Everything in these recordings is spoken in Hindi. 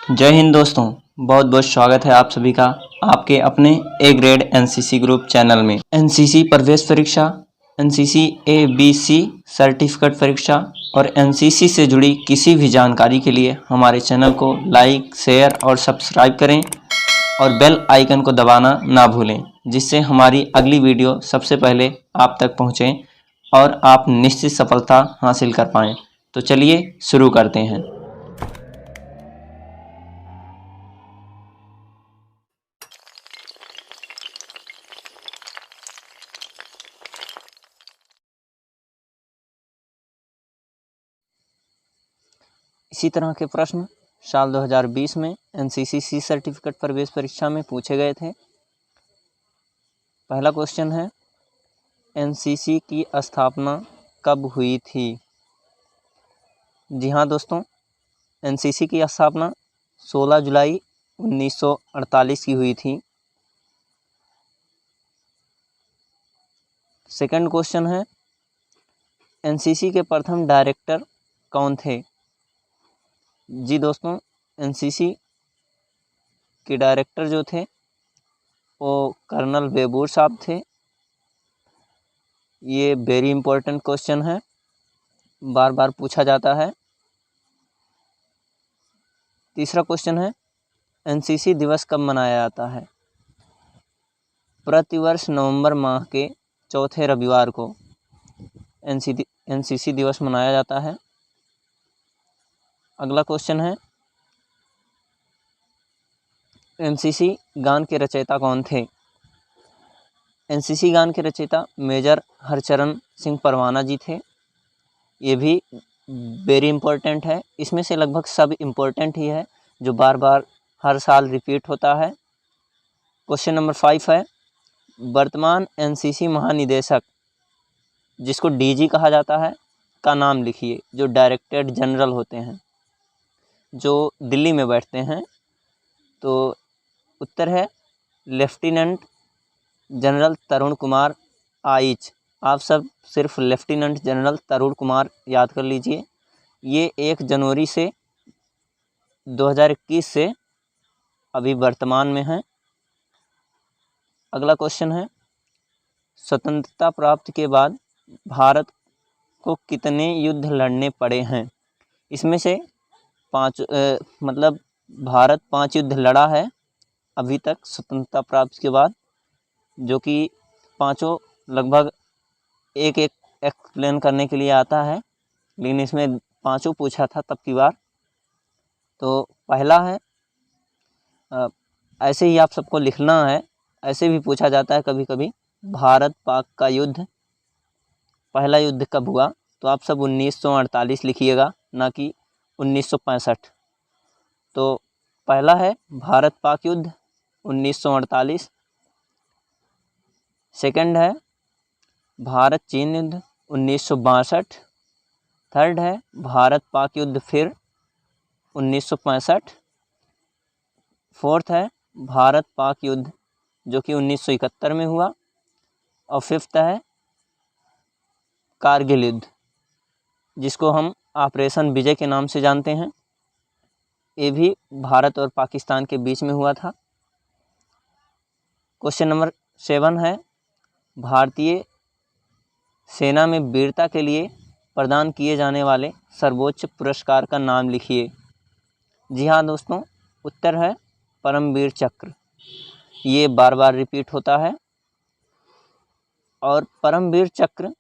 जय हिंद दोस्तों, बहुत बहुत स्वागत है आप सभी का आपके अपने A grade NCC group channel में। एनसीसी प्रवेश परीक्षा, एनसीसी एबीसी सर्टिफिकेट परीक्षा और एनसीसी से जुड़ी किसी भी जानकारी के लिए हमारे चैनल को लाइक, शेयर और सब्सक्राइब करें और बेल आइकन को दबाना ना भूलें, जिससे हमारी अगली वीडियो सबसे पहले आप तक पहुँचे और आप निश्चित सफलता हासिल कर पाएँ। तो चलिए शुरू करते हैं। इसी तरह के प्रश्न साल 2020 में एनसीसी सी सर्टिफिकेट प्रवेश परीक्षा में पूछे गए थे। पहला क्वेश्चन है, एनसीसी की स्थापना कब हुई थी? जी हाँ दोस्तों, एनसीसी की स्थापना 16 जुलाई 1948 की हुई थी। सेकंड क्वेश्चन है, एनसीसी के प्रथम डायरेक्टर कौन थे? जी दोस्तों, एनसीसी के डायरेक्टर जो थे वो कर्नल बेबूर साहब थे। ये वेरी इंपॉर्टेंट क्वेश्चन है, बार बार पूछा जाता है। तीसरा क्वेश्चन है, एनसीसी दिवस कब मनाया जाता है? प्रतिवर्ष नवंबर माह के चौथे रविवार को एनसीसी दिवस मनाया जाता है। अगला क्वेश्चन है, एनसीसी गान के रचयिता कौन थे? एनसीसी गान के रचयिता मेजर हरचरण सिंह परवाना जी थे। ये भी वेरी इंपॉर्टेंट है, इसमें से लगभग सब इम्पोर्टेंट ही है जो बार बार हर साल रिपीट होता है। क्वेश्चन नंबर 5 है, वर्तमान एनसीसी महानिदेशक जिसको डीजी कहा जाता है का नाम लिखिए, जो डायरेक्टर जनरल होते हैं, जो दिल्ली में बैठते हैं। तो उत्तर है लेफ्टिनेंट जनरल तरुण कुमार आइच। आप सब सिर्फ लेफ्टिनेंट जनरल तरुण कुमार याद कर लीजिए। ये 1 जनवरी से 2021 से अभी वर्तमान में है। अगला क्वेश्चन है, स्वतंत्रता प्राप्ति के बाद भारत को कितने युद्ध लड़ने पड़े हैं? इसमें से 5 मतलब भारत 5 युद्ध लड़ा है अभी तक स्वतंत्रता प्राप्ति के बाद, जो कि पाँचों लगभग एक एक एक्सप्लेन करने के लिए आता है, लेकिन इसमें 5 पूछा था तब की बार। तो पहला है, ऐसे ही आप सबको लिखना है, ऐसे भी पूछा जाता है कभी कभी, भारत पाक का युद्ध, पहला युद्ध कब हुआ? तो आप सब 1948 लिखिएगा, ना कि 1965। तो पहला है भारत पाक युद्ध 1948। सेकंड है भारत चीन युद्ध 1962। थर्ड है भारत पाक युद्ध फिर 1965। फोर्थ है भारत पाक युद्ध जो कि 1971 में हुआ। और फिफ्थ है कारगिल युद्ध, जिसको हम ऑपरेशन विजय के नाम से जानते हैं। ये भी भारत और पाकिस्तान के बीच में हुआ था। क्वेश्चन नंबर 7 है, भारतीय सेना में वीरता के लिए प्रदान किए जाने वाले सर्वोच्च पुरस्कार का नाम लिखिए। जी हाँ दोस्तों, उत्तर है परमवीर चक्र। ये बार बार रिपीट होता है और परमवीर चक्र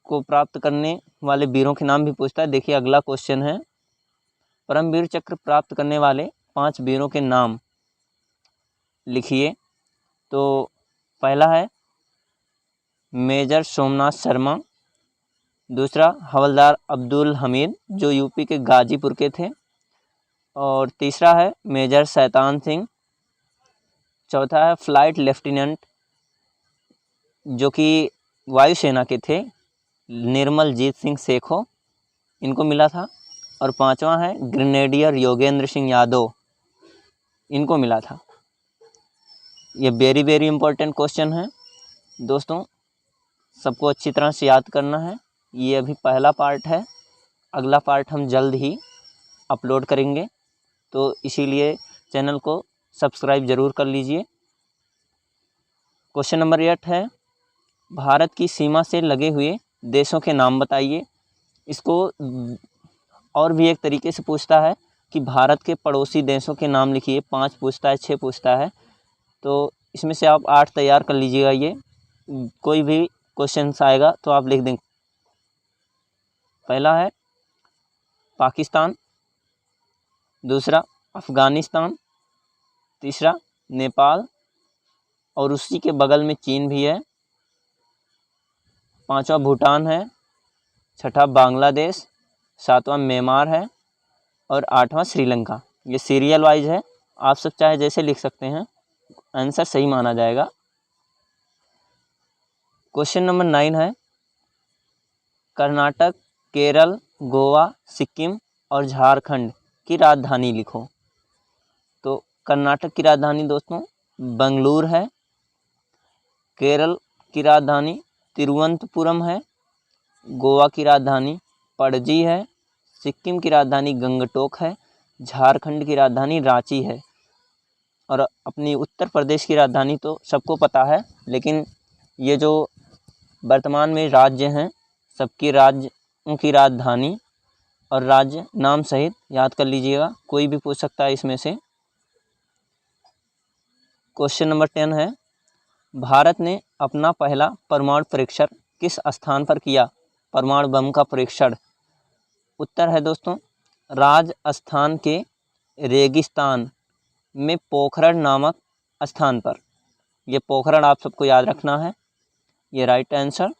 को प्राप्त करने वाले वीरों के नाम भी पूछता है। देखिए अगला क्वेश्चन है, परमवीर चक्र प्राप्त करने वाले 5 वीरों के नाम लिखिए। तो पहला है मेजर सोमनाथ शर्मा, दूसरा हवलदार अब्दुल हमीद जो यूपी के गाजीपुर के थे, और तीसरा है मेजर शैतान सिंह, चौथा है फ्लाइट लेफ्टिनेंट जो कि वायुसेना के थे, निर्मल जीत सिंह सेखो, इनको मिला था, और पांचवा है ग्रेनेडियर योगेंद्र सिंह यादव, इनको मिला था। ये वेरी वेरी इंपॉर्टेंट क्वेश्चन है दोस्तों, सबको अच्छी तरह से याद करना है। ये अभी पहला पार्ट है, अगला पार्ट हम जल्द ही अपलोड करेंगे। तो इसीलिए चैनल को सब्सक्राइब ज़रूर कर लीजिए। क्वेश्चन नंबर 8 है, भारत की सीमा से लगे हुए देशों के नाम बताइए। इसको और भी एक तरीके से पूछता है कि भारत के पड़ोसी देशों के नाम लिखिए। 5 पूछता है, 6 पूछता है, तो इसमें से आप 8 तैयार कर लीजिएगा। ये कोई भी क्वेश्चन आएगा तो आप लिख देंगे। पहला है पाकिस्तान, दूसरा अफ़गानिस्तान, तीसरा नेपाल और उसी के बगल में चीन भी है, पांचवा भूटान है, छठा बांग्लादेश, सातवां म्यांमार है और आठवां श्रीलंका। ये सीरियल वाइज है, आप सब चाहे जैसे लिख सकते हैं, आंसर सही माना जाएगा। क्वेश्चन नंबर 9 है, कर्नाटक, केरल, गोवा, सिक्किम और झारखंड की राजधानी लिखो। तो कर्नाटक की राजधानी दोस्तों बेंगलुरु है, केरल की राजधानी तिरुवनंतपुरम है, गोवा की राजधानी पणजी है, सिक्किम की राजधानी गंगटोक है, झारखंड की राजधानी रांची है और अपनी उत्तर प्रदेश की राजधानी तो सबको पता है, लेकिन ये जो वर्तमान में राज्य हैं सबकी राज्यों की राजधानी और राज्य नाम सहित याद कर लीजिएगा, कोई भी पूछ सकता है इसमें से। क्वेश्चन नंबर 10 है, भारत ने अपना पहला परमाणु परीक्षण किस स्थान पर किया? परमाणु बम का परीक्षण। उत्तर है दोस्तों राजस्थान के रेगिस्तान में पोखरण नामक स्थान पर। ये पोखरण आप सबको याद रखना है, ये राइट आंसर।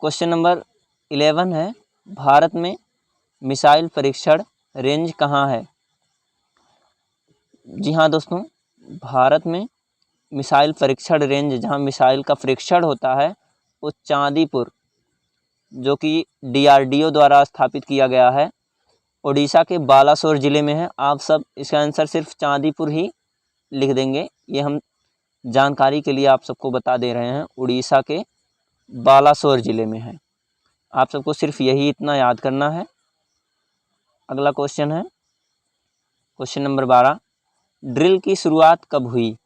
क्वेश्चन नंबर 11 है, भारत में मिसाइल परीक्षण रेंज कहाँ है? जी हाँ दोस्तों, भारत में मिसाइल परीक्षण रेंज जहाँ मिसाइल का परीक्षण होता है वो चांदीपुर, जो कि DRDO द्वारा स्थापित किया गया है, उड़ीसा के बालासोर ज़िले में है। आप सब इसका आंसर सिर्फ चांदीपुर ही लिख देंगे, ये हम जानकारी के लिए आप सबको बता दे रहे हैं, उड़ीसा के बालासोर ज़िले में है। आप सबको सिर्फ यही इतना याद करना है। अगला क्वेश्चन है क्वेश्चन नंबर 12, ड्रिल की शुरुआत कब हुई?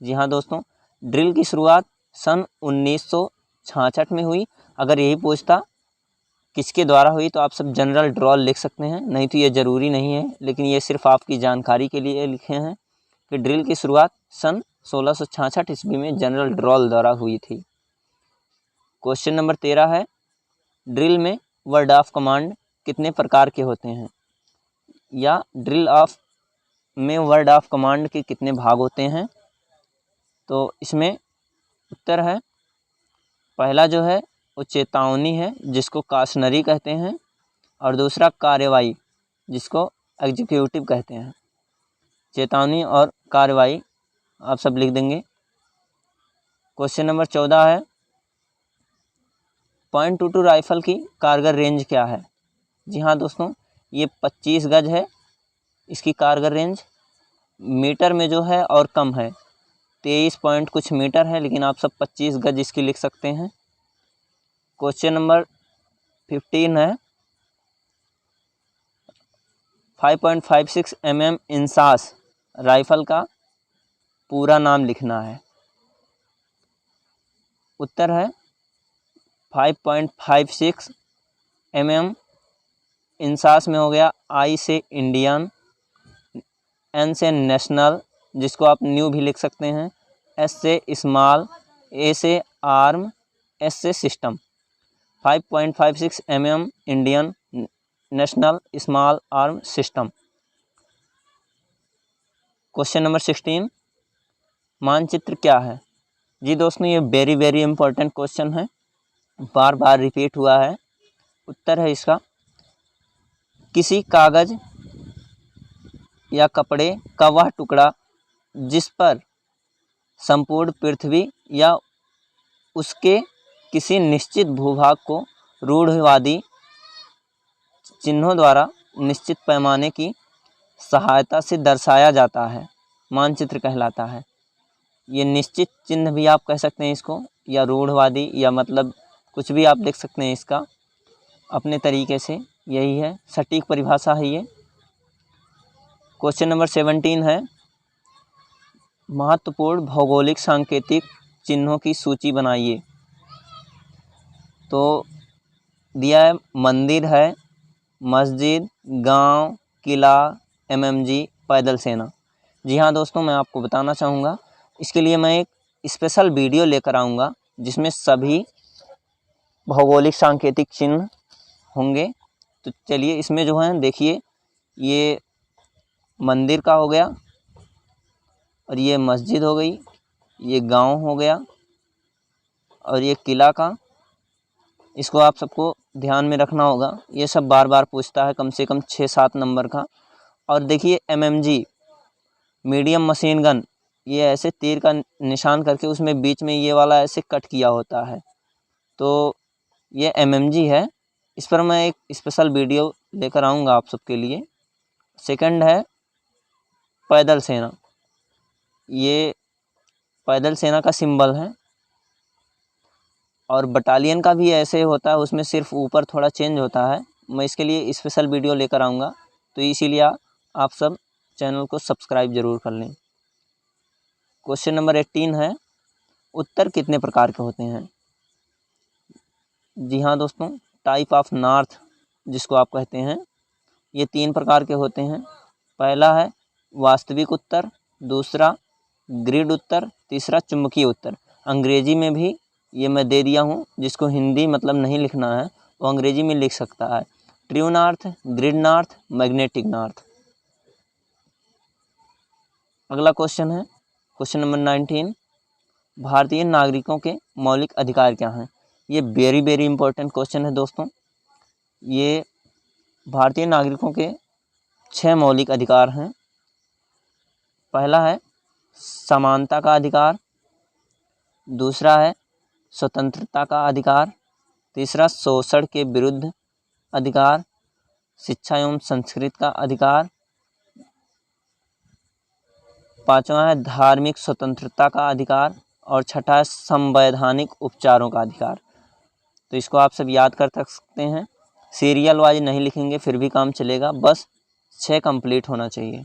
जी हाँ दोस्तों, ड्रिल की शुरुआत सन 1966 में हुई। अगर यही पूछता किसके द्वारा हुई तो आप सब जनरल ड्रॉल लिख सकते हैं, नहीं तो ये ज़रूरी नहीं है, लेकिन ये सिर्फ आपकी जानकारी के लिए लिखे हैं कि ड्रिल की शुरुआत सन 1666 ईस्वी में जनरल ड्रॉल द्वारा हुई थी। क्वेश्चन नंबर 13 है, ड्रिल में वर्ड ऑफ कमांड कितने प्रकार के होते हैं? या ड्रिल में वर्ड ऑफ कमांड के कितने भाग होते हैं? तो इसमें उत्तर है, पहला जो है वो चेतावनी है जिसको काशनरी कहते हैं, और दूसरा कार्रवाई जिसको एग्जीक्यूटिव कहते हैं। चेतावनी और कार्रवाई आप सब लिख देंगे। क्वेश्चन नंबर 14 है, .22 राइफल की कारगर रेंज क्या है? जी हाँ दोस्तों, ये 25 गज है इसकी कारगर रेंज। मीटर में जो है और कम है, 23 पॉइंट कुछ मीटर है, लेकिन आप सब 25 गज इसकी लिख सकते हैं। क्वेश्चन नंबर 15 है, 5.56 mm इंसास राइफल का पूरा नाम लिखना है। उत्तर है 5.56 mm। इंसास में हो गया I से इंडियन, N से नेशनल जिसको आप न्यू भी लिख सकते हैं, S से स्मॉल, A से आर्म, S से system. 5.56 mm Indian, national, small, arm, system. Question number 16, मानचित्र क्या है? जी दोस्तों, ये वेरी वेरी इंपॉर्टेंट क्वेश्चन है, बार बार रिपीट हुआ है। उत्तर है इसका, किसी कागज़ या कपड़े का वह टुकड़ा जिस पर संपूर्ण पृथ्वी या उसके किसी निश्चित भूभाग को रूढ़िवादी चिन्हों द्वारा निश्चित पैमाने की सहायता से दर्शाया जाता है, मानचित्र कहलाता है। ये निश्चित चिन्ह भी आप कह सकते हैं इसको, या रूढ़िवादी, या मतलब कुछ भी आप देख सकते हैं इसका अपने तरीके से, यही है सटीक परिभाषा है ये। क्वेश्चन नंबर 17 है, महत्वपूर्ण भौगोलिक सांकेतिक चिन्हों की सूची बनाइए। तो दिया है मंदिर है, मस्जिद, गांव, किला, एमएमजी, पैदल सेना। जी हाँ दोस्तों, मैं आपको बताना चाहूँगा, इसके लिए मैं एक स्पेशल वीडियो लेकर आऊँगा जिसमें सभी भौगोलिक सांकेतिक चिन्ह होंगे। तो चलिए इसमें जो है देखिए, ये मंदिर का हो गया, और ये मस्जिद हो गई, ये गांव हो गया, और ये किला का। इसको आप सबको ध्यान में रखना होगा, ये सब बार बार पूछता है, कम से कम 6-7 नंबर का। और देखिए एमएमजी, मीडियम मशीन गन, ये ऐसे तीर का निशान करके उसमें बीच में ये वाला ऐसे कट किया होता है, तो ये एमएमजी है। इस पर मैं एक स्पेशल वीडियो लेकर आऊँगा आप सबके लिए। सेकंड है पैदल सेना, ये पैदल सेना का सिंबल है। और बटालियन का भी ऐसे होता है, उसमें सिर्फ ऊपर थोड़ा चेंज होता है। मैं इसके लिए स्पेशल वीडियो लेकर आऊँगा, तो इसीलिए आप सब चैनल को सब्सक्राइब ज़रूर कर लें। क्वेश्चन नंबर 18 है, उत्तर कितने प्रकार के होते हैं? जी हाँ दोस्तों, टाइप ऑफ नॉर्थ जिसको आप कहते हैं, ये 3 प्रकार के होते हैं। पहला है वास्तविक उत्तर, दूसरा ग्रिड उत्तर, तीसरा चुंबकीय उत्तर। अंग्रेजी में भी ये मैं दे दिया हूँ, जिसको हिंदी मतलब नहीं लिखना है वो अंग्रेजी में लिख सकता है। True north, grid north, magnetic north. अगला क्वेश्चन है क्वेश्चन नंबर 19, भारतीय नागरिकों के मौलिक अधिकार क्या हैं? ये वेरी वेरी इंपॉर्टेंट क्वेश्चन है दोस्तों। ये भारतीय नागरिकों के 6 मौलिक अधिकार हैं। पहला है समानता का अधिकार, दूसरा है स्वतंत्रता का अधिकार, तीसरा शोषण के विरुद्ध अधिकार, शिक्षा एवं संस्कृति का अधिकार, पांचवा है धार्मिक स्वतंत्रता का अधिकार, और छठा है संवैधानिक उपचारों का अधिकार। तो इसको आप सब याद कर सकते हैं, सीरियल वाइज नहीं लिखेंगे फिर भी काम चलेगा, बस 6 कंप्लीट होना चाहिए।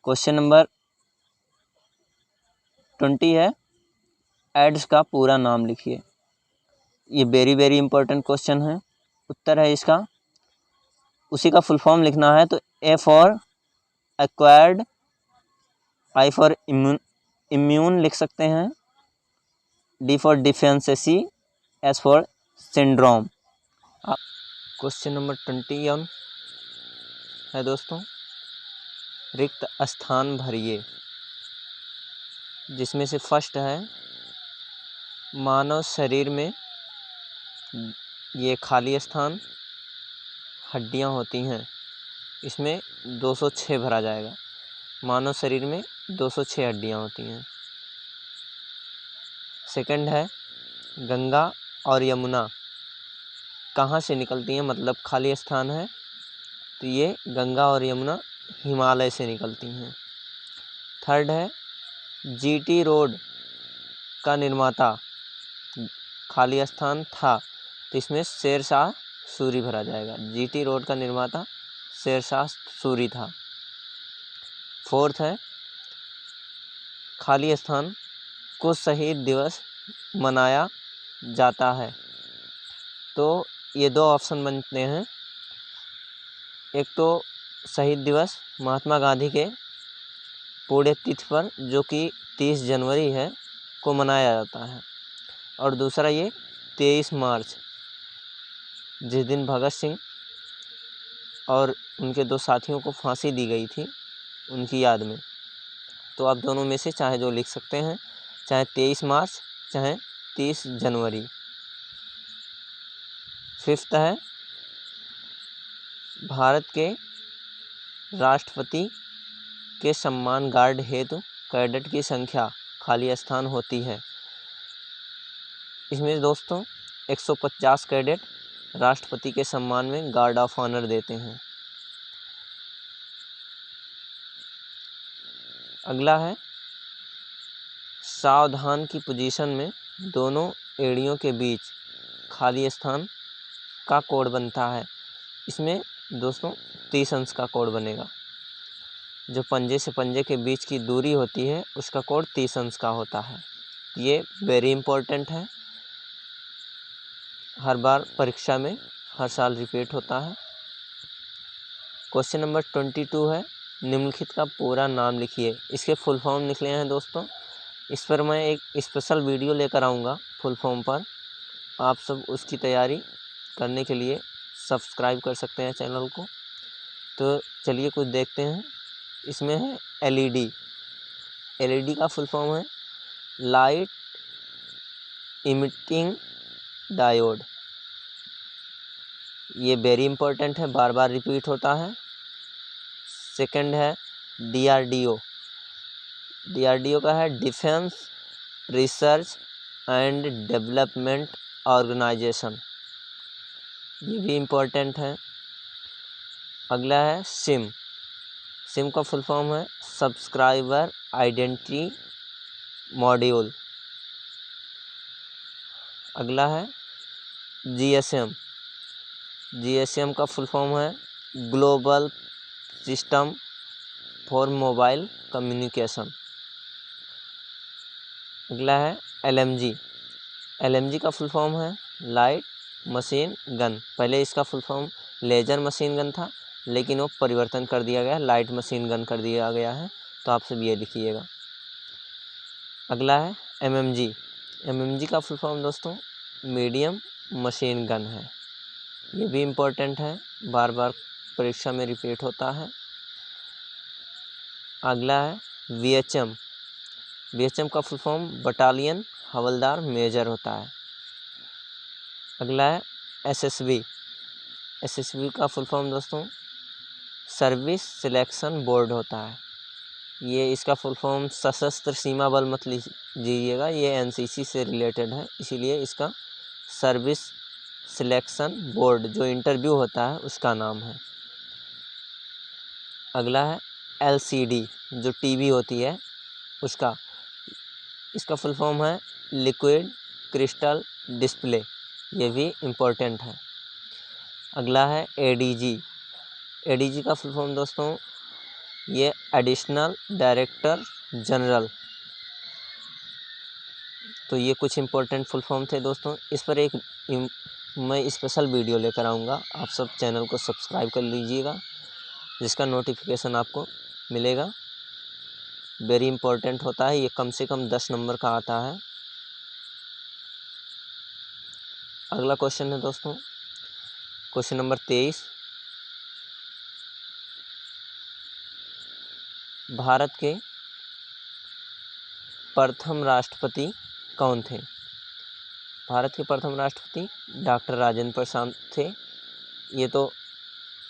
क्वेश्चन नंबर 20 है, एड्स का पूरा नाम लिखिए। ये वेरी वेरी इंपॉर्टेंट क्वेश्चन है। उत्तर है इसका, उसी का फुल फॉर्म लिखना है, तो A for acquired, I for immune लिख सकते हैं, D for deficiency, S for syndrome. Question number 21 है दोस्तों, रिक्त स्थान भरिए, जिसमें से फर्स्ट है मानव शरीर में ये खाली स्थान, हड्डियां होती हैं, इसमें 206 भरा जाएगा। मानव शरीर में 206 हड्डियां होती हैं। सेकंड है गंगा और यमुना कहाँ से निकलती हैं, मतलब खाली स्थान है, तो ये गंगा और यमुना हिमालय से निकलती हैं। थर्ड है जीटी रोड का निर्माता, खाली स्थान था तो इसमें शेरशाह सूरी भरा जाएगा। जीटी रोड का निर्माता शेरशाह सूरी था। फोर्थ है खाली स्थान को शहीद दिवस मनाया जाता है, तो ये 2 ऑप्शन बनते हैं। एक तो शहीद दिवस महात्मा गांधी के पुण्यतिथि पर, जो कि 30 जनवरी है, को मनाया जाता है, और दूसरा ये 23 मार्च, जिस दिन भगत सिंह और उनके 2 साथियों को फांसी दी गई थी, उनकी याद में। तो आप दोनों में से चाहे जो लिख सकते हैं, चाहे 23 मार्च चाहे 30 जनवरी। फिफ्थ है भारत के राष्ट्रपति के सम्मान गार्ड हेतु कैडेट की संख्या खाली स्थान होती है। इसमें दोस्तों 150 कैडेट राष्ट्रपति के सम्मान में गार्ड ऑफ ऑनर देते हैं। अगला है सावधान की पोजीशन में दोनों एड़ियों के बीच खाली स्थान का कोड बनता है। इसमें दोस्तों 30 अंश का कोड बनेगा। जो पंजे से पंजे के बीच की दूरी होती है उसका कोण 30 अंश का होता है। ये वेरी इम्पोर्टेंट है, हर बार परीक्षा में हर साल रिपीट होता है। क्वेश्चन नंबर 22 है, निम्नलिखित का पूरा नाम लिखिए। इसके फुल फॉर्म निकले हैं दोस्तों। इस पर मैं एक स्पेशल वीडियो लेकर आऊँगा फुल फॉर्म पर। आप सब उसकी तैयारी करने के लिए सब्सक्राइब कर सकते हैं चैनल को। तो चलिए कुछ देखते हैं। इसमें है एलईडी। एलईडी का फुल फॉर्म है लाइट इमिटिंग डायोड। ये वेरी इंपॉर्टेंट है, बार बार रिपीट होता है। सेकंड है डीआरडीओ। डीआरडीओ का है defence research and development organisation. ये भी इम्पोर्टेंट है। अगला है सिम। सिम का फुल फॉर्म है सब्सक्राइबर आइडेंटिटी मॉड्यूल। अगला है जीएसएम। जीएसएम का फुल फॉर्म है global system for mobile communication. अगला है एलएमजी। एलएमजी का फुल फॉर्म है लाइट मशीन गन। पहले इसका full form laser machine gun था, लेकिन वो परिवर्तन कर दिया गया, लाइट मशीन गन कर दिया गया है। तो आप सब ये लिखिएगा। अगला है एमएमजी। एमएमजी का फुल फॉर्म दोस्तों मीडियम मशीन गन है। ये भी इम्पोर्टेंट है, बार बार परीक्षा में रिपीट होता है। अगला है वीएचएम। वीएचएम का फुल फॉर्म बटालियन हवलदार मेजर होता है। अगला है एसएसबी। एसएसबी का फुल फॉर्म दोस्तों सर्विस सिलेक्शन बोर्ड होता है। ये इसका फुल फॉर्म सशस्त्र सीमा बल मत लीजिएगा, ये एनसीसी से रिलेटेड है, इसीलिए इसका सर्विस सिलेक्शन बोर्ड जो इंटरव्यू होता है उसका नाम है। अगला है एलसीडी, जो टीवी होती है उसका। इसका फुल फॉर्म है लिक्विड क्रिस्टल डिस्प्ले। ये भी इम्पोर्टेंट है। अगला है एडीजी। एडीजी का फुल फॉर्म दोस्तों ये एडिशनल डायरेक्टर जनरल। तो ये कुछ इम्पोर्टेंट फुल फॉर्म थे दोस्तों। इस पर एक मैं स्पेशल वीडियो लेकर आऊँगा, आप सब चैनल को सब्सक्राइब कर लीजिएगा, जिसका नोटिफिकेशन आपको मिलेगा। वेरी इंपॉर्टेंट होता है, ये कम से कम 10 नंबर का आता है। अगला क्वेश्चन है दोस्तों क्वेश्चन नंबर 23। भारत के प्रथम राष्ट्रपति कौन थे? भारत के प्रथम राष्ट्रपति डॉक्टर राजेंद्र प्रसाद थे। ये तो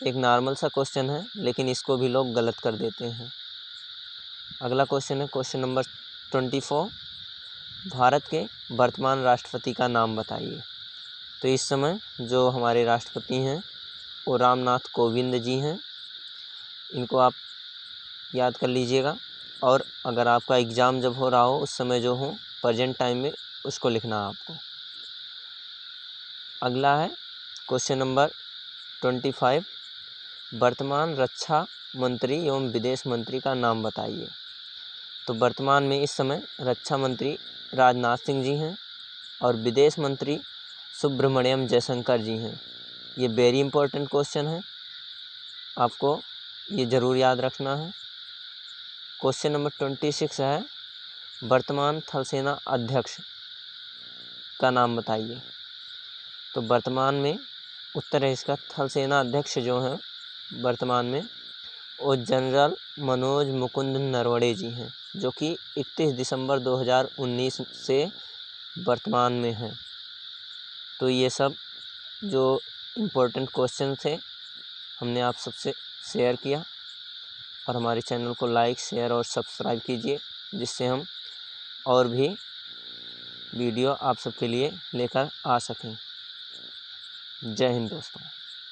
एक नॉर्मल सा क्वेश्चन है, लेकिन इसको भी लोग गलत कर देते हैं। अगला क्वेश्चन है क्वेश्चन नंबर 24। भारत के वर्तमान राष्ट्रपति का नाम बताइए। तो इस समय जो हमारे राष्ट्रपति हैं वो रामनाथ कोविंद जी हैं। इनको आप याद कर लीजिएगा, और अगर आपका एग्ज़ाम जब हो रहा हो उस समय जो हो प्रेजेंट टाइम में उसको लिखना है आपको। अगला है क्वेश्चन नंबर 25। वर्तमान रक्षा मंत्री एवं विदेश मंत्री का नाम बताइए। तो वर्तमान में इस समय रक्षा मंत्री राजनाथ सिंह जी हैं और विदेश मंत्री सुब्रमण्यम जयशंकर जी हैं। ये वेरी इंपॉर्टेंट क्वेश्चन है, आपको ये ज़रूर याद रखना है। क्वेश्चन नंबर 26 है वर्तमान थल सेना अध्यक्ष का नाम बताइए। तो वर्तमान में उत्तर है इसका थल सेना अध्यक्ष जो हैं वर्तमान में वो जनरल मनोज मुकुंद नरवणे जी हैं, जो कि 31 दिसंबर 2019 से वर्तमान में हैं। तो ये सब जो इम्पोर्टेंट क्वेश्चन थे हमने आप सबसे शेयर किया, और हमारे चैनल को लाइक शेयर और सब्सक्राइब कीजिए, जिससे हम और भी वीडियो आप सबके लिए लेकर आ सकें। जय हिंद दोस्तों।